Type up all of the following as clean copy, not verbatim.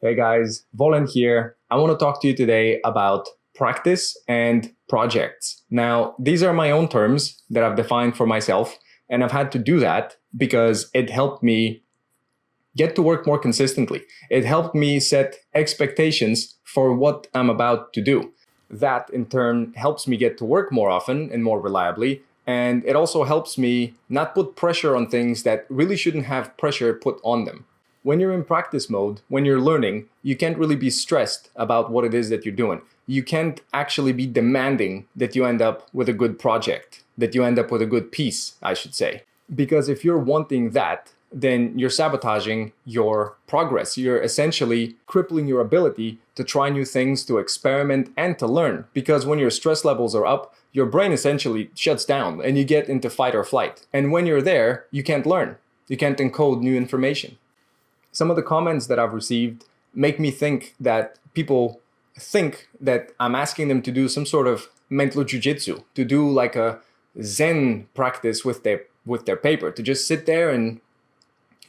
Hey guys, Volen here. I want to talk to you today about practice and projects. Now, these are my own terms that I've defined for myself, and I've had to do that because it helped me get to work more consistently. It helped me set expectations for what I'm about to do. That in turn helps me get to work more often and more reliably. And it also helps me not put pressure on things that really shouldn't have pressure put on them. When you're in practice mode, when you're learning, you can't really be stressed about what it is that you're doing. You can't actually be demanding that you end up with a good project, that you end up with a good piece, I should say. Because if you're wanting that, then you're sabotaging your progress. You're essentially crippling your ability to try new things, to experiment, and to learn. Because when your stress levels are up, your brain essentially shuts down and you get into fight or flight. And when you're there, you can't learn. You can't encode new information. Some of the comments that I've received make me think that people think that I'm asking them to do some sort of mental jujitsu, to do like a Zen practice with their paper, to just sit there and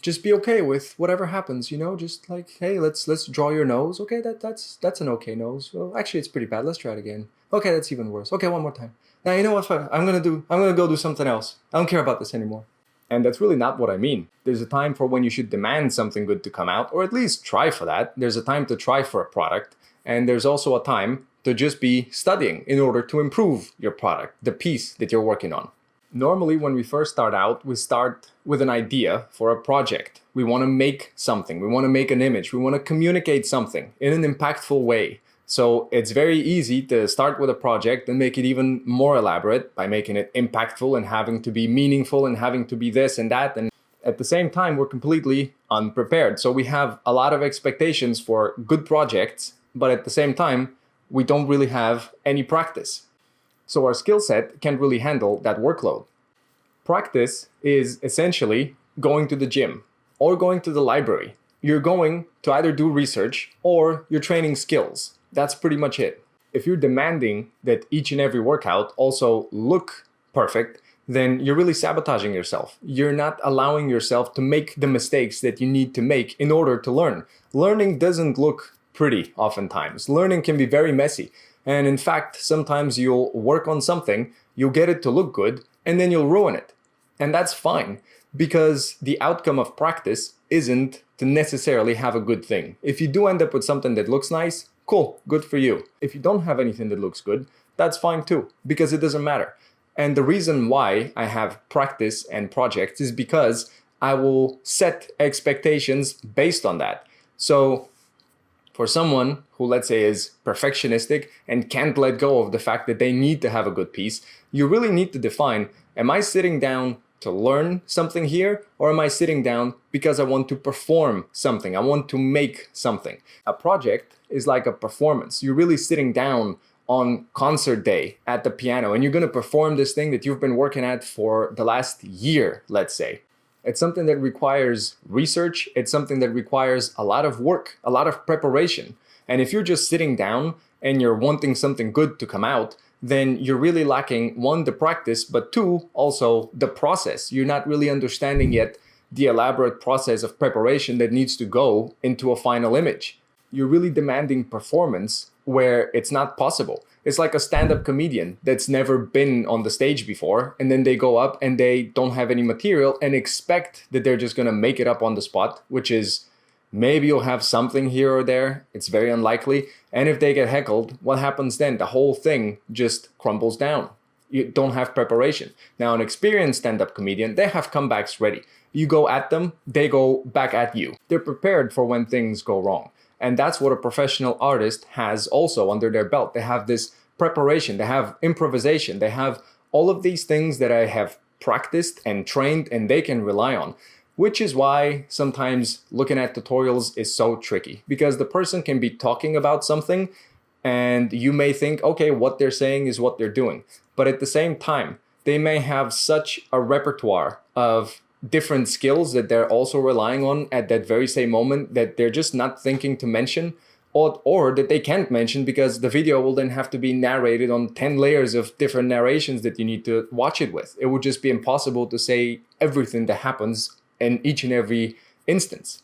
just be okay with whatever happens, just like, hey, let's draw your nose. Okay, that's an okay nose. Well, actually, it's pretty bad. Let's try it again. Okay, that's even worse. Okay, one more time. Now, you know what? I'm gonna go do something else. I don't care about this anymore. And that's really not what I mean. There's a time for when you should demand something good to come out, or at least try for that. There's a time to try for a product, and there's also a time to just be studying in order to improve your product, the piece that you're working on. Normally, when we first start out, we start with an idea for a project. We want to make something. We want to make an image. We want to communicate something in an impactful way. So it's very easy to start with a project and make it even more elaborate by making it impactful and having to be meaningful and having to be this and that. And at the same time, we're completely unprepared. So we have a lot of expectations for good projects, but at the same time, we don't really have any practice. So our skill set can't really handle that workload. Practice is essentially going to the gym or going to the library. You're going to either do research or you're training skills. That's pretty much it. If you're demanding that each and every workout also look perfect, then you're really sabotaging yourself. You're not allowing yourself to make the mistakes that you need to make in order to learn. Learning doesn't look pretty oftentimes. Learning can be very messy. And in fact, sometimes you'll work on something, you'll get it to look good, and then you'll ruin it. And that's fine, because the outcome of practice isn't to necessarily have a good thing. If you do end up with something that looks nice, cool, good for you. If you don't have anything that looks good, that's fine too, because it doesn't matter. And the reason why I have practice and projects is because I will set expectations based on that. So for someone who, let's say, is perfectionistic and can't let go of the fact that they need to have a good piece, you really need to define, am I sitting down to learn something here, or am I sitting down because I want to perform something? I want to make something. A project is like a performance. You're really sitting down on concert day at the piano and you're going to perform this thing that you've been working at for the last year, let's say. It's something that requires research. It's something that requires a lot of work, a lot of preparation. And if you're just sitting down and you're wanting something good to come out, then you're really lacking, one, the practice, but two, also the process. You're not really understanding yet the elaborate process of preparation that needs to go into a final image. You're really demanding performance where it's not possible. It's like a stand-up comedian that's never been on the stage before, and then they go up and they don't have any material and expect that they're just gonna make it up on the spot, which is maybe you'll have something here or there. It's very unlikely. And if they get heckled, what happens then? The whole thing just crumbles down. You don't have preparation. Now, an experienced stand-up comedian, they have comebacks ready. You go at them, they go back at you. They're prepared for when things go wrong. And that's what a professional artist has also under their belt. They have this preparation, they have improvisation, they have all of these things that I have practiced and trained and they can rely on. Which is why sometimes looking at tutorials is so tricky, because the person can be talking about something and you may think, okay, what they're saying is what they're doing. But at the same time, they may have such a repertoire of different skills that they're also relying on at that very same moment that they're just not thinking to mention, or that they can't mention because the video will then have to be narrated on 10 layers of different narrations that you need to watch it with. It would just be impossible to say everything that happens in each and every instance.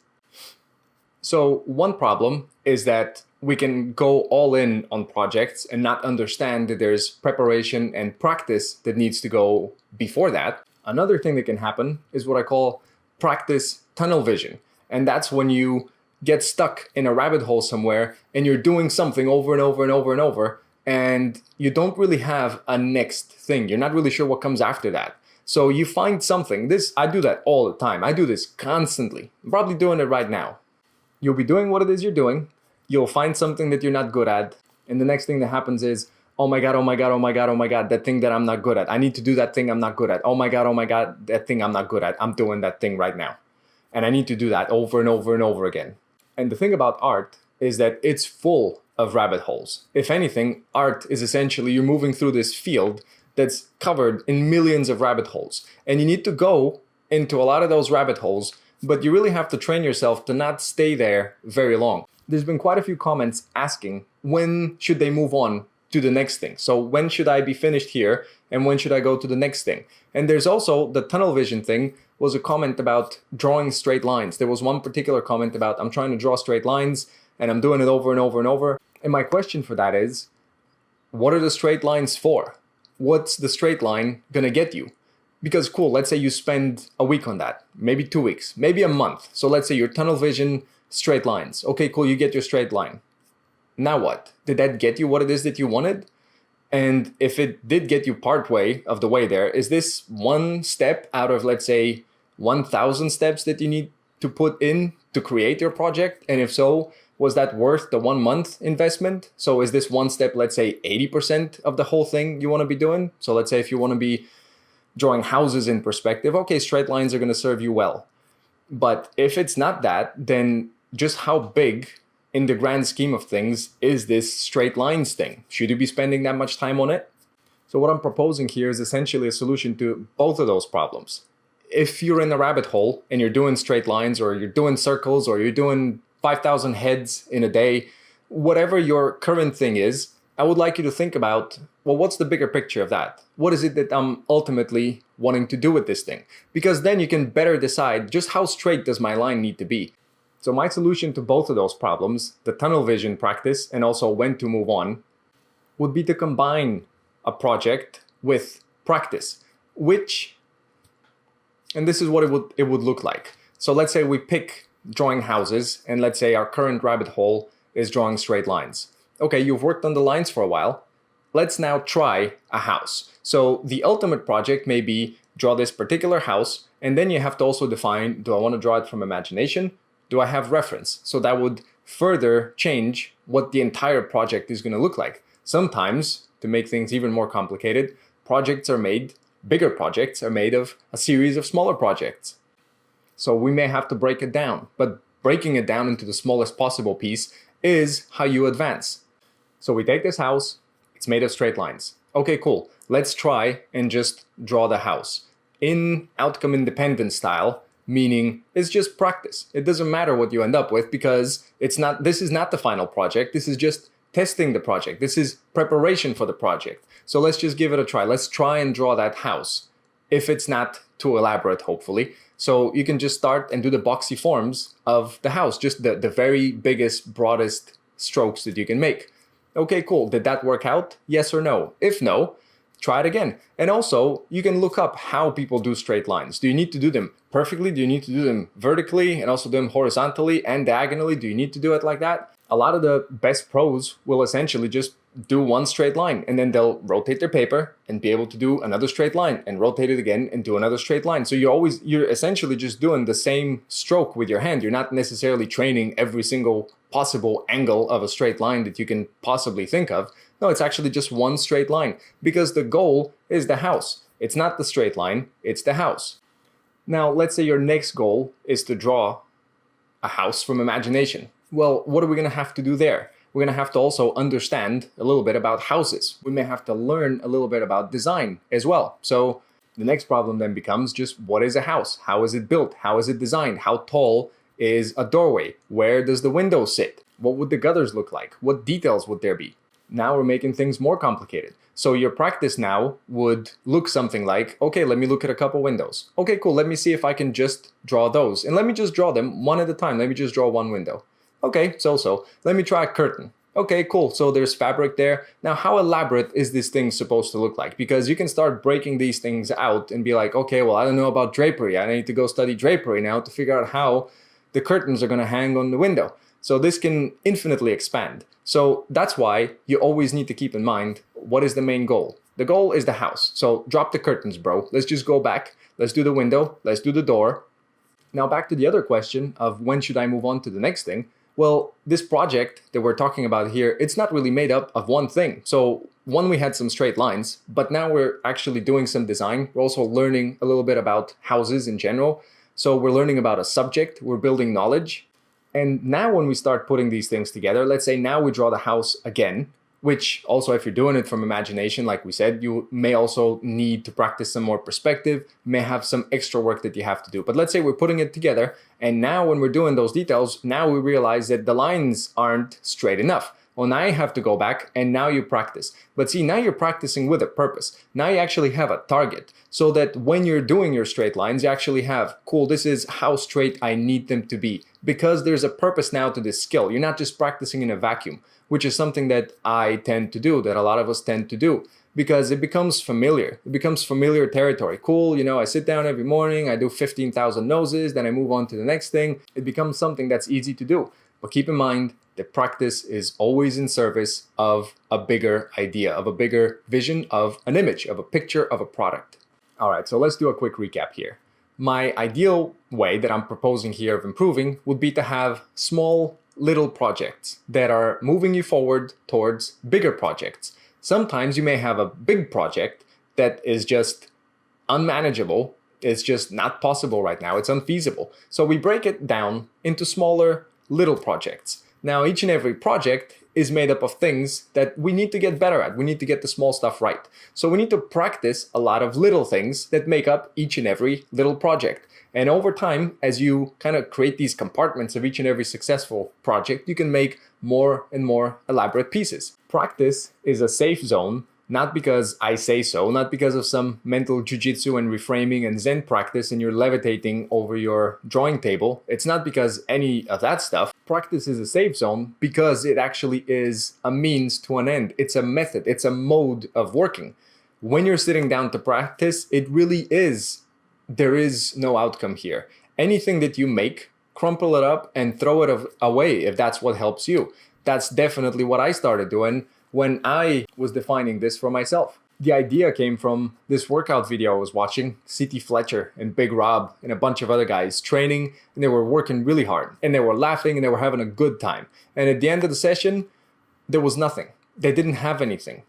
So one problem is that we can go all in on projects and not understand that there's preparation and practice that needs to go before that. Another thing that can happen is what I call practice tunnel vision. And that's when you get stuck in a rabbit hole somewhere and you're doing something over and over and over and over, and you don't really have a next thing. You're not really sure what comes after that. So you find something. I do that all the time. I do this constantly. I'm probably doing it right now. You'll be doing what it is you're doing. You'll find something that you're not good at. And the next thing that happens is, oh my God, oh my God, oh my God, oh my God, that thing that I'm not good at. I need to do that thing I'm not good at. Oh my God, that thing I'm not good at. I'm doing that thing right now. And I need to do that over and over and over again. And the thing about art is that it's full of rabbit holes. If anything, art is essentially you're moving through this field that's covered in millions of rabbit holes. And you need to go into a lot of those rabbit holes, but you really have to train yourself to not stay there very long. There's been quite a few comments asking, when should they move on to the next thing? So when should I be finished here and when should I go to the next thing? And there's also the tunnel vision thing was a comment about drawing straight lines. There was one particular comment about I'm trying to draw straight lines and I'm doing it over and over and over. And my question for that is, what are the straight lines for? What's the straight line gonna get you? Because cool, let's say you spend a week on that, maybe 2 weeks, maybe a month. So let's say your tunnel vision straight lines. Okay, cool, you get your straight line. Now what? Did that get you what it is that you wanted? And if it did get you part way of the way there, is this one step out of, let's say, 1,000 steps that you need to put in to create your project? And if so, was that worth the 1 month investment? So is this one step, let's say 80% of the whole thing you want to be doing? So let's say if you want to be drawing houses in perspective, okay, straight lines are going to serve you well. But if it's not that, then just how big in the grand scheme of things is this straight lines thing? Should you be spending that much time on it? So what I'm proposing here is essentially a solution to both of those problems. If you're in a rabbit hole and you're doing straight lines or you're doing circles or you're doing 5,000 heads in a day, whatever your current thing is, I would like you to think about, well, what's the bigger picture of that? What is it that I'm ultimately wanting to do with this thing? Because then you can better decide just how straight does my line need to be. So my solution to both of those problems, the tunnel vision practice and also when to move on, would be to combine a project with practice, and this is what it would look like. So let's say we pick drawing houses, and let's say our current rabbit hole is drawing straight lines. Okay, you've worked on the lines for a while. Let's now try a house. So the ultimate project may be draw this particular house, and then you have to also define, do I want to draw it from imagination? Do I have reference? So that would further change what the entire project is going to look like. Sometimes, to make things even more complicated, bigger projects are made of a series of smaller projects. So we may have to break it down, but breaking it down into the smallest possible piece is how you advance. So we take this house, it's made of straight lines. Okay, cool. Let's try and just draw the house in outcome independent style, meaning it's just practice. It doesn't matter what you end up with because this is not the final project. This is just testing the project. This is preparation for the project. So let's just give it a try. Let's try and draw that house. If it's not too elaborate, hopefully. So you can just start and do the boxy forms of the house, just the very biggest, broadest strokes that you can make. Okay, cool. Did that work out? Yes or no? If no, try it again. And also, you can look up how people do straight lines. Do you need to do them perfectly? Do you need to do them vertically and also do them horizontally and diagonally? Do you need to do it like that? A lot of the best pros will essentially just do one straight line, and then they'll rotate their paper and be able to do another straight line and rotate it again and do another straight line. So you're essentially just doing the same stroke with your hand. You're not necessarily training every single possible angle of a straight line that you can possibly think of. No, it's actually just one straight line because the goal is the house. It's not the straight line, it's the house. Now, let's say your next goal is to draw a house from imagination. Well, what are we going to have to do there? We're going to have to also understand a little bit about houses. We may have to learn a little bit about design as well. So the next problem then becomes just what is a house? How is it built? How is it designed? How tall is a doorway? Where does the window sit? What would the gutters look like? What details would there be? Now we're making things more complicated. So your practice now would look something like, okay, let me look at a couple windows. Okay, cool. Let me see if I can just draw those. And let me just draw them one at a time. Let me just draw one window. Okay, so. Let me try a curtain. Okay, cool. So there's fabric there. Now, how elaborate is this thing supposed to look like? Because you can start breaking these things out and be like, okay, well, I don't know about drapery. I need to go study drapery now to figure out how the curtains are going to hang on the window. So this can infinitely expand. So that's why you always need to keep in mind, what is the main goal? The goal is the house. So drop the curtains, bro. Let's just go back. Let's do the window. Let's do the door. Now back to the other question of when should I move on to the next thing? Well, this project that we're talking about here, it's not really made up of one thing. So one, we had some straight lines, but now we're actually doing some design. We're also learning a little bit about houses in general. So we're learning about a subject, we're building knowledge. And now when we start putting these things together, let's say now we draw the house again, which also if you're doing it from imagination, like we said, you may also need to practice some more perspective, may have some extra work that you have to do. But let's say we're putting it together, and now when we're doing those details, now we realize that the lines aren't straight enough. Well, now you have to go back and now you practice. But see, now you're practicing with a purpose. Now you actually have a target so that when you're doing your straight lines, you actually have, cool, this is how straight I need them to be. Because there's a purpose now to this skill. You're not just practicing in a vacuum, which is something that I tend to do, that a lot of us tend to do. Because it becomes familiar. It becomes familiar territory. Cool, I sit down every morning, I do 15,000 noses, then I move on to the next thing. It becomes something that's easy to do. But keep in mind, the practice is always in service of a bigger idea, of a bigger vision, of an image, of a picture, of a product. All right, so let's do a quick recap here. My ideal way that I'm proposing here of improving would be to have small little projects that are moving you forward towards bigger projects. Sometimes you may have a big project that is just unmanageable. It's just not possible right now. It's unfeasible. So we break it down into smaller little projects. Now, each and every project is made up of things that we need to get better at. We need to get the small stuff right. So we need to practice a lot of little things that make up each and every little project. And over time, as you kind of create these compartments of each and every successful project, you can make more and more elaborate pieces. Practice is a safe zone, not because I say so, not because of some mental jujitsu and reframing and Zen practice and you're levitating over your drawing table. It's not because any of that stuff. Practice is a safe zone because it actually is a means to an end. It's a method. It's a mode of working. When you're sitting down to practice, it really is, there is no outcome here. Anything that you make, crumple it up and throw it away if that's what helps you. That's definitely what I started doing when I was defining this for myself. The idea came from this workout video I was watching, C.T. Fletcher and Big Rob and a bunch of other guys training, and they were working really hard and they were laughing and they were having a good time. And at the end of the session, there was nothing. They didn't have anything.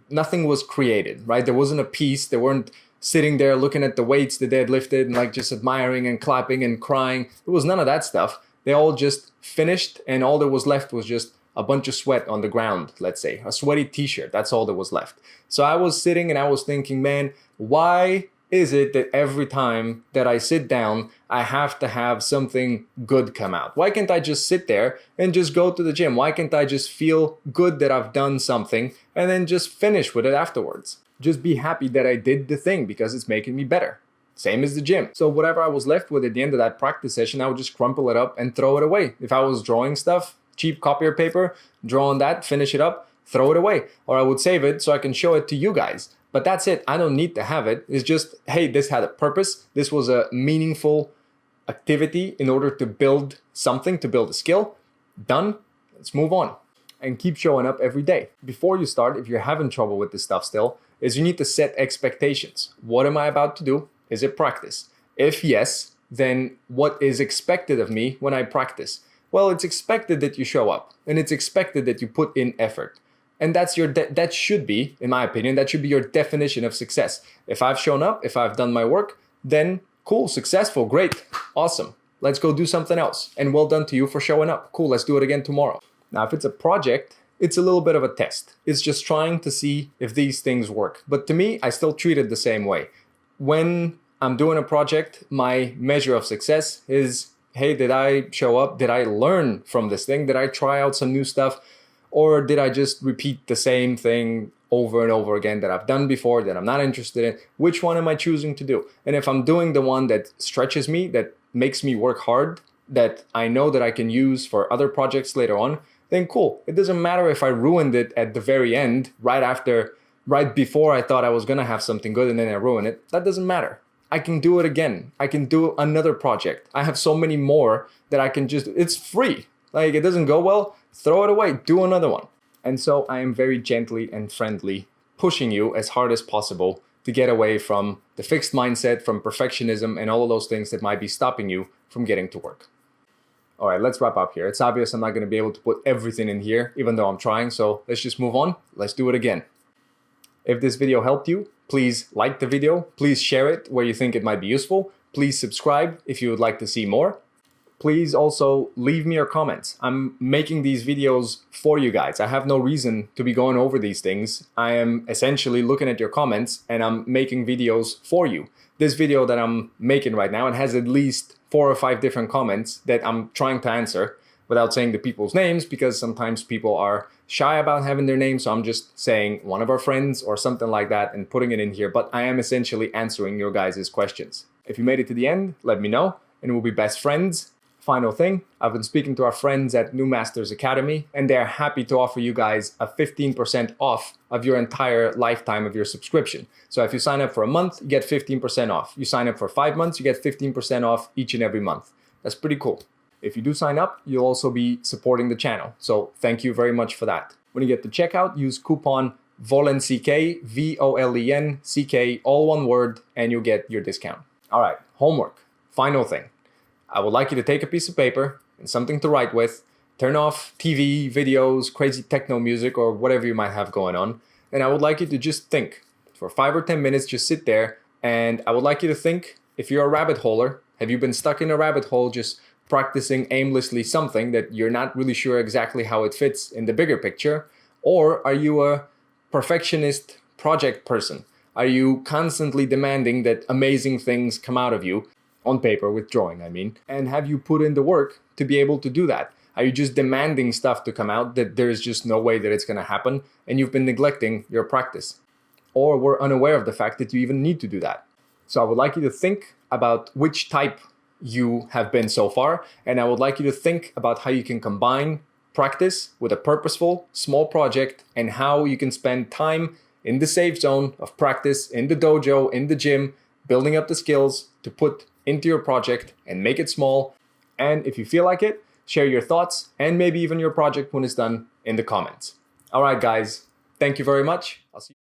Nothing was created, right? There wasn't a piece. They weren't sitting there looking at the weights that they had lifted and like just admiring and clapping and crying. There was none of that stuff. They all just finished and all that was left was just a bunch of sweat on the ground, let's say, a sweaty t-shirt. That's all that was left. So I was sitting and I was thinking, man, why is it that every time that I sit down, I have to have something good come out? Why can't I just sit there and just go to the gym? Why can't I just feel good that I've done something and then just finish with it afterwards? Just be happy that I did the thing because it's making me better. Same as the gym. So whatever I was left with at the end of that practice session, I would just crumple it up and throw it away. If I was drawing stuff, cheap copier paper, draw on that, finish it up, throw it away. Or I would save it so I can show it to you guys. But that's it. I don't need to have it. It's just, hey, this had a purpose. This was a meaningful activity in order to build something, to build a skill. Done. Let's move on. And keep showing up every day. Before you start, if you're having trouble with this stuff still, is you need to set expectations. What am I about to do? Is it practice? If yes, then what is expected of me when I practice? Well, it's expected that you show up and it's expected that you put in effort. And that's that should be, in my opinion, that should be your definition of success. If I've shown up, if I've done my work, then cool, successful, great, awesome. Let's go do something else. And well done to you for showing up. Cool, let's do it again tomorrow. Now, if it's a project, it's a little bit of a test. It's just trying to see if these things work. But to me, I still treat it the same way. When I'm doing a project, my measure of success is, hey, did I show up? Did I learn from this thing? Did I try out some new stuff? Or did I just repeat the same thing over and over again that I've done before, that I'm not interested in? Which one am I choosing to do? And if I'm doing the one that stretches me, that makes me work hard, that I know that I can use for other projects later on, then cool. It doesn't matter if I ruined it at the very end, right before I thought I was gonna have something good and then I ruin it. That doesn't matter. I can do it again. I can do another project. I have so many more that I can it's free. Like, it doesn't go well, throw it away, do another one. And so I am very gently and friendly pushing you as hard as possible to get away from the fixed mindset, from perfectionism, and all of those things that might be stopping you from getting to work. All right, let's wrap up here. It's obvious I'm not going to be able to put everything in here, even though I'm trying. So let's just move on. Let's do it again. If this video helped you, please like the video. Please share it where you think it might be useful. Please subscribe if you would like to see more. Please also leave me your comments. I'm making these videos for you guys. I have no reason to be going over these things. I am essentially looking at your comments and I'm making videos for you. This video that I'm making right now, it has at least 4 or 5 different comments that I'm trying to answer without saying the people's names, because sometimes people are shy about having their names. So I'm just saying one of our friends or something like that and putting it in here. But I am essentially answering your guys' questions. If you made it to the end, let me know and we'll be best friends. Final thing, I've been speaking to our friends at New Masters Academy, and they're happy to offer you guys a 15% off of your entire lifetime of your subscription. So if you sign up for a month, you get 15% off. You sign up for 5 months, you get 15% off each and every month. That's pretty cool. If you do sign up, you'll also be supporting the channel. So thank you very much for that. When you get to checkout, use coupon VOLENCK, VOLENCK, all one word, and you'll get your discount. All right, homework. Final thing. I would like you to take a piece of paper and something to write with, turn off TV, videos, crazy techno music, or whatever you might have going on. And I would like you to just think for 5 or 10 minutes, just sit there. And I would like you to think, if you're a rabbit holer, have you been stuck in a rabbit hole just practicing aimlessly something that you're not really sure exactly how it fits in the bigger picture? Or are you a perfectionist project person? Are you constantly demanding that amazing things come out of you? On paper, with drawing, I mean. And have you put in the work to be able to do that? Are you just demanding stuff to come out that there's just no way that it's going to happen and you've been neglecting your practice? Or were unaware of the fact that you even need to do that? So I would like you to think about which type you have been so far, and I would like you to think about how you can combine practice with a purposeful, small project, and how you can spend time in the safe zone of practice, in the dojo, in the gym, building up the skills to put into your project and make it small. And if you feel like it, share your thoughts and maybe even your project when it's done in the comments. All right, guys, thank you very much. I'll see you.